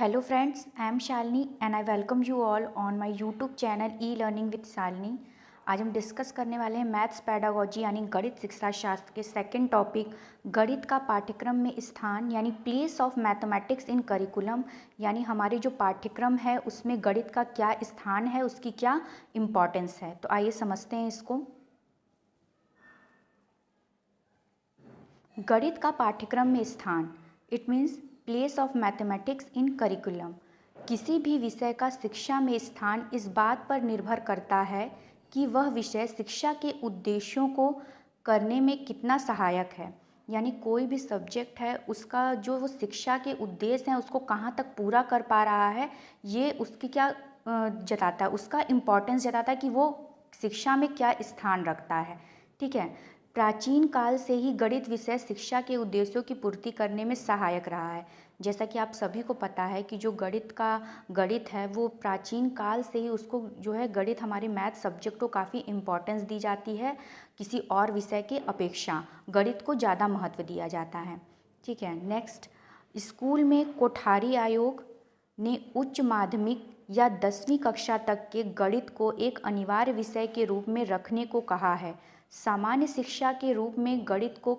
Hello friends, I am Shalini and I welcome you all on my YouTube channel E-Learning with Shalini। आज हम discuss करने वाले हैं maths pedagogy यानी गणित शिक्षा शास्त्र के सेकंड टॉपिक गणित का पाठ्यक्रम में स्थान यानी place of mathematics in curriculum. यानी हमारे जो पाठ्यक्रम है उसमें गणित का क्या स्थान है, उसकी क्या इम्पोर्टेंस है। तो आइए समझते हैं इसको। गणित का पाठ्यक्रम में स्थान, it means place of mathematics in curriculum. किसी भी विषय का शिक्षा में स्थान इस बात पर निर्भर करता है कि वह विषय शिक्षा के उद्देश्यों को करने में कितना सहायक है। यानी कोई भी सब्जेक्ट है उसका जो वो शिक्षा के उद्देश्य हैं उसको कहाँ तक पूरा कर पा रहा है, ये उसकी क्या जताता है, उसका इम्पोर्टेंस जताता है कि वो शिक्षा में क्या स्थान रखता है। ठीक है। प्राचीन काल से ही गणित विषय शिक्षा के उद्देश्यों की पूर्ति करने में सहायक रहा है। जैसा कि आप सभी को पता है कि जो गणित है वो प्राचीन काल से ही उसको जो है गणित हमारे मैथ सब्जेक्ट को काफ़ी इम्पोर्टेंस दी जाती है। किसी और विषय के अपेक्षा गणित को ज़्यादा महत्व दिया जाता है। ठीक है। नेक्स्ट, स्कूल में कोठारी आयोग ने उच्च माध्यमिक या 10वीं कक्षा तक के गणित को एक अनिवार्य विषय के रूप में रखने को कहा है। सामान्य शिक्षा के रूप में गणित को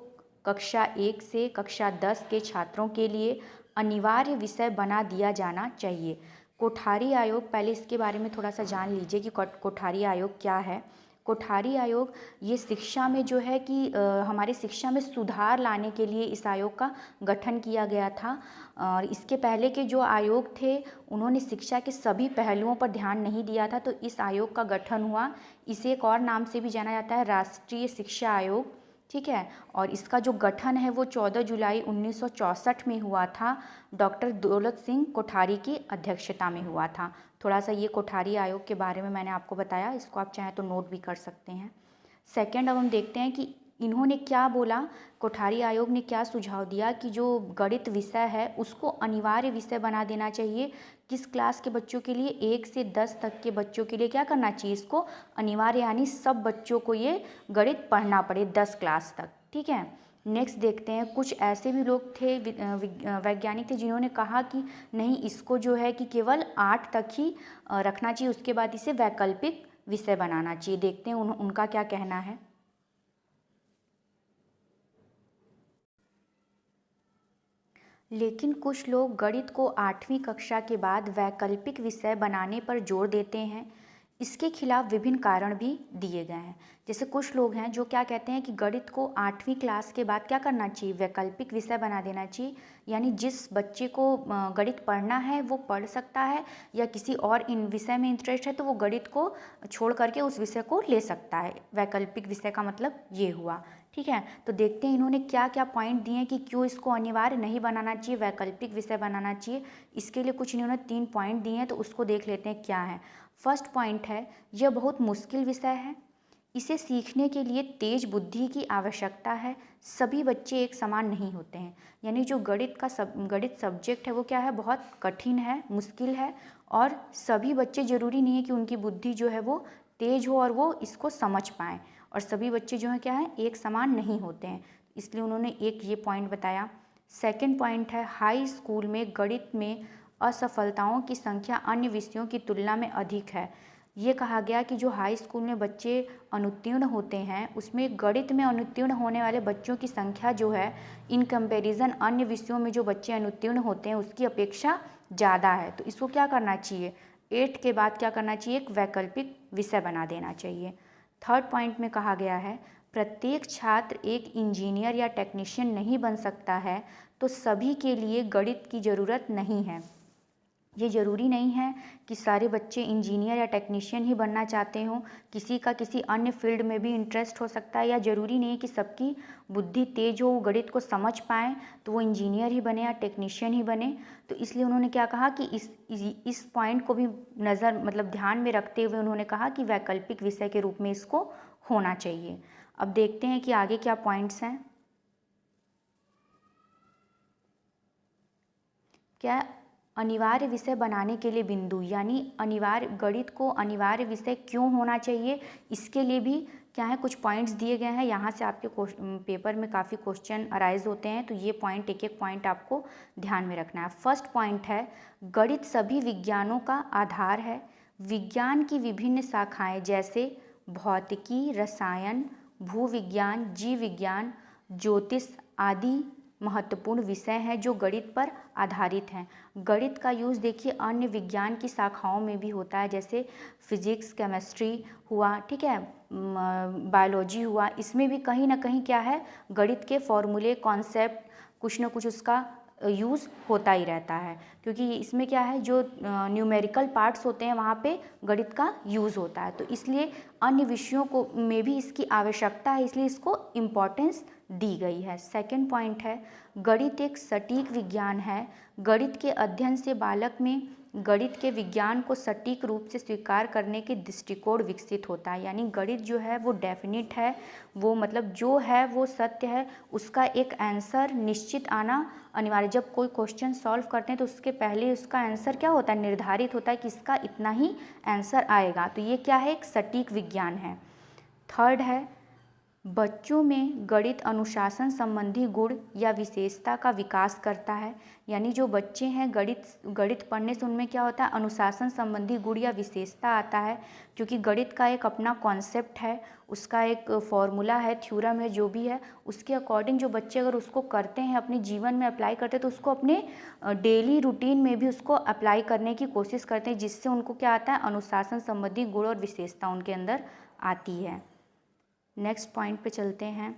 कक्षा 1 से कक्षा 10 के छात्रों के लिए अनिवार्य विषय बना दिया जाना चाहिए। कोठारी आयोग, पहले इसके बारे में थोड़ा सा जान लीजिए कि कोठारी आयोग क्या है। कोठारी आयोग ये शिक्षा में जो है कि हमारे शिक्षा में सुधार लाने के लिए इस आयोग का गठन किया गया था। और इसके पहले के जो आयोग थे उन्होंने शिक्षा के सभी पहलुओं पर ध्यान नहीं दिया था, तो इस आयोग का गठन हुआ। इसे एक और नाम से भी जाना जाता है, राष्ट्रीय शिक्षा आयोग। ठीक है। और इसका जो गठन है वो 14 जुलाई 1964 में हुआ था। डॉक्टर दौलत सिंह कोठारी की अध्यक्षता में हुआ था। थोड़ा सा ये कोठारी आयोग के बारे में मैंने आपको बताया, इसको आप चाहें तो नोट भी कर सकते हैं। सेकंड, अब हम देखते हैं कि इन्होंने क्या बोला, कोठारी आयोग ने क्या सुझाव दिया कि जो गणित विषय है उसको अनिवार्य विषय बना देना चाहिए। किस क्लास के बच्चों के लिए? 1 से 10 तक के बच्चों के लिए क्या करना चाहिए, इसको अनिवार्य, यानी सब बच्चों को ये गणित पढ़ना पड़े 10 क्लास तक। ठीक है। नेक्स्ट देखते हैं, कुछ ऐसे भी लोग थे, वैज्ञानिक थे, जिन्होंने कहा कि नहीं, इसको जो है कि केवल 8 तक ही रखना चाहिए, उसके बाद इसे वैकल्पिक विषय बनाना चाहिए। देखते हैं उनका क्या कहना है। लेकिन कुछ लोग गणित को 8वीं कक्षा के बाद वैकल्पिक विषय बनाने पर जोर देते हैं। इसके खिलाफ विभिन्न कारण भी दिए गए हैं। जैसे कुछ लोग हैं जो क्या कहते हैं कि गणित को 8वीं क्लास के बाद क्या करना चाहिए, वैकल्पिक विषय बना देना चाहिए। यानी जिस बच्चे को गणित पढ़ना है वो पढ़ सकता है, या किसी और इन विषय में इंटरेस्ट है तो वो गणित को छोड़ करके उस विषय को ले सकता है। वैकल्पिक विषय का मतलब ये हुआ। ठीक है। तो देखते हैं इन्होंने क्या क्या पॉइंट दिए कि क्यों इसको अनिवार्य नहीं बनाना चाहिए, वैकल्पिक विषय बनाना चाहिए। इसके लिए कुछ इन्होंने 3 पॉइंट दिए हैं, तो उसको देख लेते हैं क्या है। फर्स्ट पॉइंट है, यह बहुत मुश्किल विषय है। इसे सीखने के लिए तेज बुद्धि की आवश्यकता है। सभी बच्चे एक समान नहीं होते हैं। यानी जो गणित सब्जेक्ट है वो क्या है, बहुत कठिन है, मुश्किल है। और सभी बच्चे, ज़रूरी नहीं है कि उनकी बुद्धि जो है वो तेज हो और वो इसको समझ पाएँ। और सभी बच्चे जो हैं क्या है, एक समान नहीं होते हैं, इसलिए उन्होंने एक ये पॉइंट बताया। सेकंड पॉइंट है, हाई स्कूल में गणित में असफलताओं की संख्या अन्य विषयों की तुलना में अधिक है। ये कहा गया कि जो हाई स्कूल में बच्चे अनुत्तीर्ण होते हैं उसमें गणित में अनुत्तीर्ण होने वाले बच्चों की संख्या जो है इन कंपैरिजन अन्य विषयों में जो बच्चे अनुत्तीर्ण होते हैं उसकी अपेक्षा ज़्यादा है। तो इसको क्या करना चाहिए, 8 के बाद क्या करना चाहिए, एक वैकल्पिक विषय बना देना चाहिए। थर्ड पॉइंट में कहा गया है, प्रत्येक छात्र एक इंजीनियर या टेक्नीशियन नहीं बन सकता है, तो सभी के लिए गणित की ज़रूरत नहीं है। ये ज़रूरी नहीं है कि सारे बच्चे इंजीनियर या टेक्नीशियन ही बनना चाहते हों। किसी का किसी अन्य फील्ड में भी इंटरेस्ट हो सकता है, या ज़रूरी नहीं है कि सबकी बुद्धि तेज हो, वो गणित को समझ पाएँ तो वो इंजीनियर ही बने या टेक्नीशियन ही बने। तो इसलिए उन्होंने क्या कहा कि इस पॉइंट को भी ध्यान में रखते हुए उन्होंने कहा कि वैकल्पिक विषय के रूप में इसको होना चाहिए। अब देखते हैं कि आगे क्या पॉइंट्स हैं। क्या अनिवार्य विषय बनाने के लिए बिंदु, यानी गणित को अनिवार्य विषय क्यों होना चाहिए, इसके लिए भी क्या है, कुछ पॉइंट्स दिए गए हैं, यहाँ से आपके पेपर में काफ़ी क्वेश्चन अराइज होते हैं, तो ये पॉइंट एक एक पॉइंट आपको ध्यान में रखना है। फर्स्ट पॉइंट है, गणित सभी विज्ञानों का आधार है। विज्ञान की विभिन्न शाखाएं जैसे भौतिकी, रसायन, भूविज्ञान, जीव विज्ञान, ज्योतिष आदि महत्वपूर्ण विषय हैं जो गणित पर आधारित हैं। गणित का यूज़ देखिए अन्य विज्ञान की शाखाओं में भी होता है, जैसे फिजिक्स, केमिस्ट्री हुआ, ठीक है, बायोलॉजी हुआ, इसमें भी कहीं ना कहीं क्या है, गणित के फॉर्मूले, कॉन्सेप्ट, कुछ ना कुछ उसका यूज़ होता ही रहता है, क्योंकि इसमें क्या है, जो न्यूमेरिकल पार्ट्स होते हैं वहाँ पे गणित का यूज़ होता है, तो इसलिए अन्य विषयों को में भी इसकी आवश्यकता है, इसलिए इसको इम्पोर्टेंस दी गई है। सेकंड पॉइंट है, गणित एक सटीक विज्ञान है। गणित के अध्ययन से बालक में गणित के विज्ञान को सटीक रूप से स्वीकार करने के दृष्टिकोण विकसित होता है। यानी गणित जो है वो डेफिनिट है, वो मतलब जो है वो सत्य है, उसका एक आंसर निश्चित आना अनिवार्य। जब कोई क्वेश्चन सॉल्व करते हैं तो उसके पहले उसका आंसर क्या होता है, निर्धारित होता है कि इसका इतना ही आंसर आएगा, तो ये क्या है, एक सटीक विज्ञान है। थर्ड है, बच्चों में गणित अनुशासन संबंधी गुण या विशेषता का विकास करता है। यानी जो बच्चे हैं गणित पढ़ने से उनमें क्या होता है, अनुशासन संबंधी गुण या विशेषता आता है, क्योंकि गणित का एक अपना कॉन्सेप्ट है, उसका एक फॉर्मूला है, थ्योरम है, जो भी है उसके अकॉर्डिंग जो बच्चे अगर उसको करते हैं, अपने जीवन में अप्लाई करते हैं, तो उसको अपने डेली रूटीन में भी उसको अप्लाई करने की कोशिश करते हैं, जिससे उनको क्या आता है, अनुशासन संबंधी गुण और विशेषता उनके अंदर आती है। नेक्स्ट पॉइंट पे चलते हैं।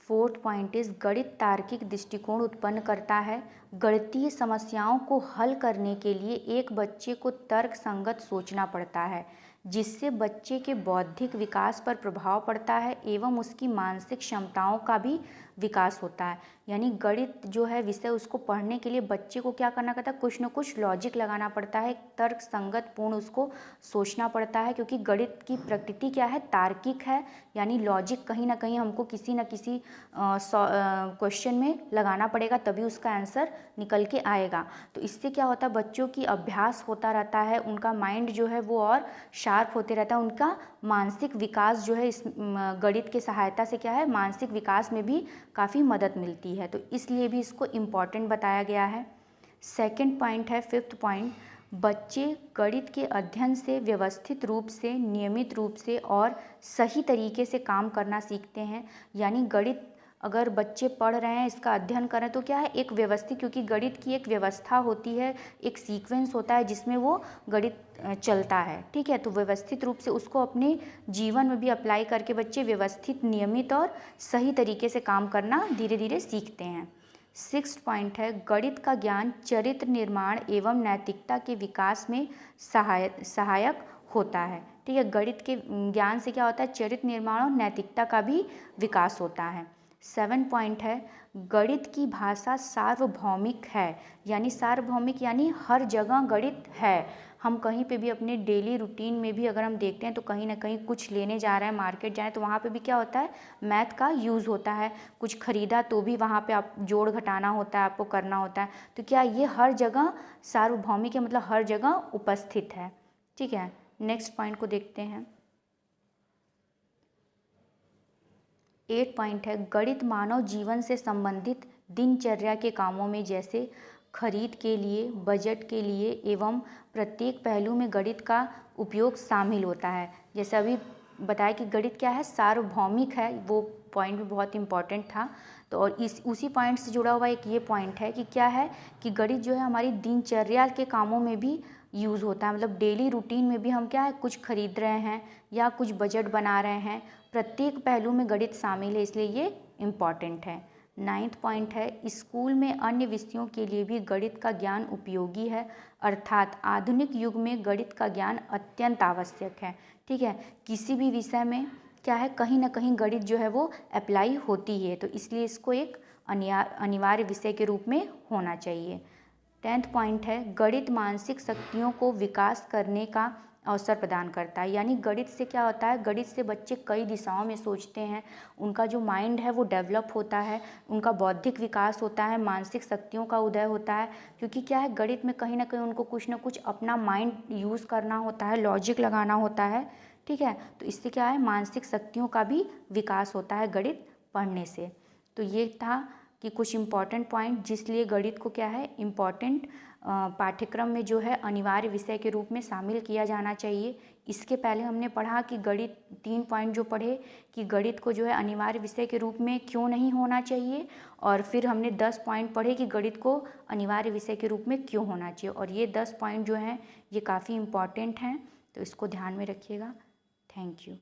फोर्थ पॉइंट इज गणित तार्किक दृष्टिकोण उत्पन्न करता है। गणितीय समस्याओं को हल करने के लिए एक बच्चे को तर्क संगत सोचना पड़ता है, जिससे बच्चे के बौद्धिक विकास पर प्रभाव पड़ता है एवं उसकी मानसिक क्षमताओं का भी विकास होता है। यानी गणित जो है विषय, उसको पढ़ने के लिए बच्चे को क्या करना पड़ता है, कुछ न कुछ लॉजिक लगाना पड़ता है, तर्क संगत पूर्ण उसको सोचना पड़ता है, क्योंकि गणित की प्रकृति क्या है, तार्किक है। यानी लॉजिक कहीं ना कहीं हमको किसी न किसी क्वेश्चन में लगाना पड़ेगा, तभी उसका आंसर निकल के आएगा। तो इससे क्या होता है, बच्चों की अभ्यास होता रहता है, उनका माइंड जो है वो और शार्प होते रहता है, उनका मानसिक विकास जो है इस गणित के सहायता से क्या है, मानसिक विकास में भी काफ़ी मदद मिलती है, तो इसलिए भी इसको इम्पॉर्टेंट बताया गया है। सेकंड पॉइंट है, फिफ्थ पॉइंट, बच्चे गणित के अध्ययन से व्यवस्थित रूप से, नियमित रूप से और सही तरीके से काम करना सीखते हैं। यानी गणित अगर बच्चे पढ़ रहे हैं, इसका अध्ययन करें, तो क्या है, एक व्यवस्थित, क्योंकि गणित की एक व्यवस्था होती है, एक सीक्वेंस होता है जिसमें वो गणित चलता है, ठीक है, तो व्यवस्थित रूप से उसको अपने जीवन में भी अप्लाई करके बच्चे व्यवस्थित, नियमित और सही तरीके से काम करना धीरे धीरे सीखते हैं। सिक्स्थ पॉइंट है, गणित का ज्ञान चरित्र निर्माण एवं नैतिकता के विकास में सहायक होता है, ठीक है। गणित के ज्ञान से क्या होता है, चरित्र निर्माण और नैतिकता का भी विकास होता है। 7 पॉइंट है, गणित की भाषा सार्वभौमिक है। यानी सार्वभौमिक यानी हर जगह गणित है। हम कहीं पे भी अपने डेली रूटीन में भी अगर हम देखते हैं तो कहीं ना कहीं कुछ लेने जा रहे हैं, मार्केट जा रहे हैं, तो वहाँ पे भी क्या होता है, मैथ का यूज़ होता है। कुछ खरीदा तो भी वहाँ पे आप जोड़ घटाना होता है, आपको करना होता है। तो क्या ये हर जगह सार्वभौमिक है, मतलब हर जगह उपस्थित है, ठीक है। नेक्स्ट पॉइंट को देखते हैं। 8 पॉइंट है, गणित मानव जीवन से संबंधित दिनचर्या के कामों में, जैसे खरीद के लिए, बजट के लिए एवं प्रत्येक पहलू में गणित का उपयोग शामिल होता है। जैसे अभी बताया कि गणित क्या है, सार्वभौमिक है, वो पॉइंट भी बहुत इंपॉर्टेंट था। तो और उसी पॉइंट से जुड़ा हुआ एक ये पॉइंट है कि क्या है कि गणित जो है हमारी दिनचर्या के कामों में भी यूज़ होता है। मतलब डेली रूटीन में भी हम क्या है, कुछ खरीद रहे हैं या कुछ बजट बना रहे हैं, प्रत्येक पहलू में गणित शामिल है, इसलिए ये इम्पॉर्टेंट है। 9th पॉइंट है, स्कूल में अन्य विषयों के लिए भी गणित का ज्ञान उपयोगी है, अर्थात आधुनिक युग में गणित का ज्ञान अत्यंत आवश्यक है, ठीक है। किसी भी विषय में क्या है, कहीं ना कहीं गणित जो है वो अप्लाई होती है, तो इसलिए इसको एक अनिवार्य विषय के रूप में होना चाहिए। 10th पॉइंट है, गणित मानसिक शक्तियों को विकास करने का अवसर प्रदान करता है। यानी गणित से क्या होता है, गणित से बच्चे कई दिशाओं में सोचते हैं, उनका जो माइंड है वो डेवलप होता है, उनका बौद्धिक विकास होता है, मानसिक शक्तियों का उदय होता है। क्योंकि क्या है, गणित में कहीं ना कहीं उनको कुछ ना कुछ अपना माइंड यूज़ करना होता है, लॉजिक लगाना होता है, ठीक है। तो इससे क्या है, मानसिक शक्तियों का भी विकास होता है गणित पढ़ने से। तो ये था कि कुछ इम्पॉर्टेंट पॉइंट जिसलिए गणित को क्या है, इम्पॉर्टेंट पाठ्यक्रम में जो है अनिवार्य विषय के रूप में शामिल किया जाना चाहिए। इसके पहले हमने पढ़ा कि गणित 3 पॉइंट जो पढ़े कि गणित को जो है अनिवार्य विषय के रूप में क्यों नहीं होना चाहिए, और फिर हमने 10 पॉइंट पढ़े कि गणित को अनिवार्य विषय के रूप में क्यों होना चाहिए। और ये 10 पॉइंट जो हैं ये काफ़ी इम्पॉर्टेंट हैं, तो इसको ध्यान में रखिएगा। Thank you.